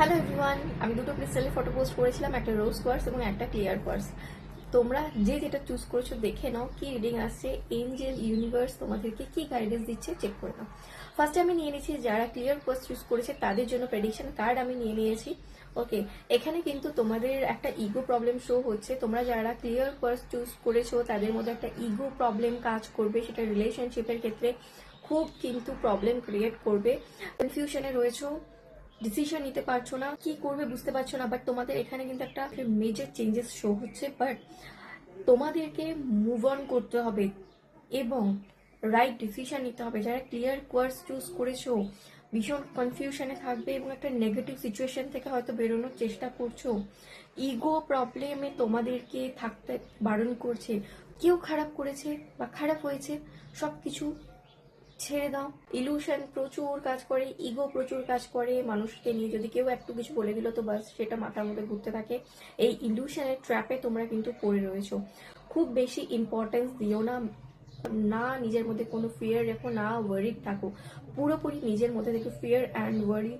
Hello everyone, আমি দুটো ক্রিস্টালের ফটো পোস্ট করেছিলাম, একটা রোজ কোয়ার্টজ এবং একটা ক্লিয়ার কোয়ার্টজ। তোমরা যে যেটা চুজ করেছো দেখে নাও কি রিডিং আসছে, এঞ্জেল ইউনিভার্স তোমাদেরকে কি গাইডেন্স দিচ্ছে চেক করে নাও। ফার্স্টে আমি নিয়ে নিয়েছি যারা ক্লিয়ার কোয়ার্টজ চুজ করেছে তাদের জন্য প্রেডিকশন কার্ড আমি নিয়ে নিয়েছি। ওকে, এখানে কিন্তু তোমাদের একটা ইগো প্রবলেম শো হচ্ছে। তোমরা যারা ক্লিয়ার কোয়ার্টজ চুজ করেছো তাদের মধ্যে একটা ইগো প্রবলেম কাজ করবে, সেটা রিলেশনশিপের ক্ষেত্রে খুব কিন্তু প্রবলেম ক্রিয়েট করবে। কনফিউশনে রয়েছো, ডিসিশন নিতে পারছো না, কি করবে বুঝতে পারছো না। বাট তোমাদের এখানে কিন্তু একটা মেজর চেঞ্জেস শো হচ্ছে, বাট তোমাদেরকে মুভ অন করতে হবে এবং রাইট ডিসিশন নিতে হবে। যারা ক্লিয়ার কোর্স চুজ করেছো ভীষণ কনফিউশনে থাকবে এবং একটা নেগেটিভ সিচুয়েশন থেকে হয়তো বেরোনোর চেষ্টা করছো। ইগো প্রবলেমে তোমাদেরকে থাকতে বারণ করছে। কেউ খারাপ করেছে বা খারাপ হয়েছে, সবকিছু ছেড়ে দাও। ইলুশন প্রচুর কাজ করে, ইগো প্রচুর কাজ করে মানুষকে নিয়ে। যদি কেউ একটু কিছু বলে দিল তো বাস সেটা মাথার মধ্যে ঘুরতে থাকে। এই ইলুশনের ট্র্যাপে তোমরা কিন্তু পড়ে রয়েছো। খুব বেশি ইম্পর্টেন্স দিও না, না নিজের মধ্যে কোনো ফিয়ার রেখো, না ওয়ারিড থাকো। পুরোপুরি নিজের মধ্যে থেকে ফিয়ার অ্যান্ড ওয়ারি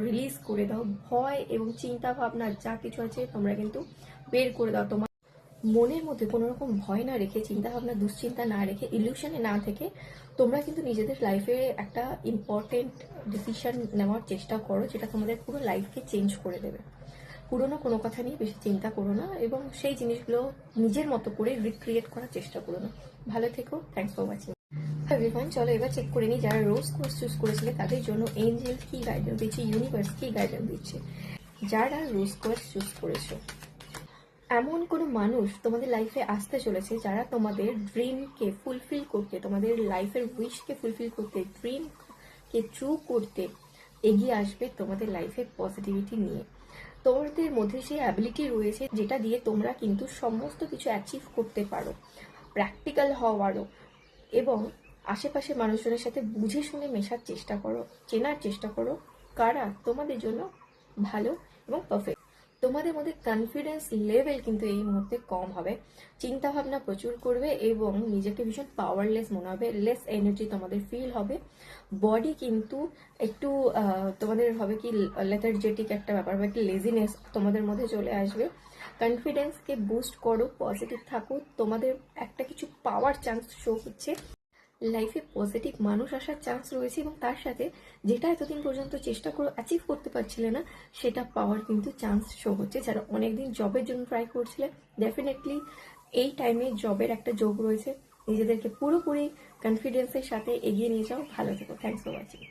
রিলিজ করে দাও। ভয় এবং চিন্তা ভাবনা যা কিছু আছে তোমরা কিন্তু বের করে দাও। তোমার মনের মধ্যে কোনো রকম ভয় না রেখে, চিন্তা ভাবনা দুশ্চিন্তা না রেখে, ইলিউশনে না থেকে তোমরা কিন্তু নিজেদের লাইফে একটা ইম্পর্টেন্ট ডিসিশন নেওয়ার চেষ্টা করো, যেটা তোমাদের পুরো লাইফকে চেঞ্জ করে দেবে। পুরোনো কোনো কথা নিয়ে বেশি চিন্তা করো না এবং সেই জিনিসগুলো নিজের মতো করে রিক্রিয়েট করার চেষ্টা করো না। ভালো থেকো, থ্যাংকস ফর ওয়াচিং। এভরিওয়ান, চলো এবার চেক করে নিই যারা রোজ কোর্স চুজ করেছিলে তাদের জন্য এঞ্জেল কি গাইডেন্স দিচ্ছে, ইউনিভার্স কি গাইডেন্স দিচ্ছে। যারা রোজ কোর্স চুজ করেছো, এমন কোনো মানুষ তোমাদের লাইফে আসতে চলেছে যারা তোমাদের ড্রিমকে ফুলফিল করতে, তোমাদের লাইফের উইশকে ফুলফিল করতে, ড্রিমকে ট্রু করতে এগিয়ে আসবে তোমাদের লাইফে পজিটিভিটি নিয়ে। তোমাদের মধ্যে সেই অ্যাবিলিটি রয়েছে যেটা দিয়ে তোমরা কিন্তু সমস্ত কিছু অ্যাচিভ করতে পারো, প্র্যাকটিক্যাল হওয়ারও। এবং আশেপাশের মানুষজনের সাথে বুঝে শুনে মেশার চেষ্টা করো, চেনার চেষ্টা করো কারা তোমাদের জন্য ভালো এবং পারফেক্ট। তোমাদের মধ্যে কনফিডেন্স লেভেল কিন্তু এই মুহূর্তে কম হবে, চিন্তা ভাবনা প্রচুর করবে এবং নিজেকে ভীষণ পাওয়ারলেস মনে হবে, লেস এনার্জি তোমাদের ফিল হবে। বডি কিন্তু একটু তোমাদের হবে কি লেথার্জেটিক একটা ব্যাপার হবে, একটা লেজিনেস তোমাদের মধ্যে চলে আসবে। কনফিডেন্সকে বুস্ট করো, পজিটিভ থাকো, তোমাদের একটা কিছু পাওয়ার চান্স শো হচ্ছে। লাইফে পজিটিভ মানুষ আসার চান্স রয়েছে এবং তার সাথে যেটা এতদিন পর্যন্ত চেষ্টা করে অ্যাচিভ করতে পারছিলে না সেটা পাওয়ার কিন্তু চান্স শো হচ্ছে। যারা অনেকদিন জবের জন্য ট্রাই করছিলে, ডেফিনেটলি এই টাইমে জবের একটা যোগ রয়েছে। নিজেদেরকে পুরোপুরি কনফিডেন্সের সাথে এগিয়ে নিয়ে যাও। ভালো থেকো, থ্যাংকস ফর ওয়াচিং।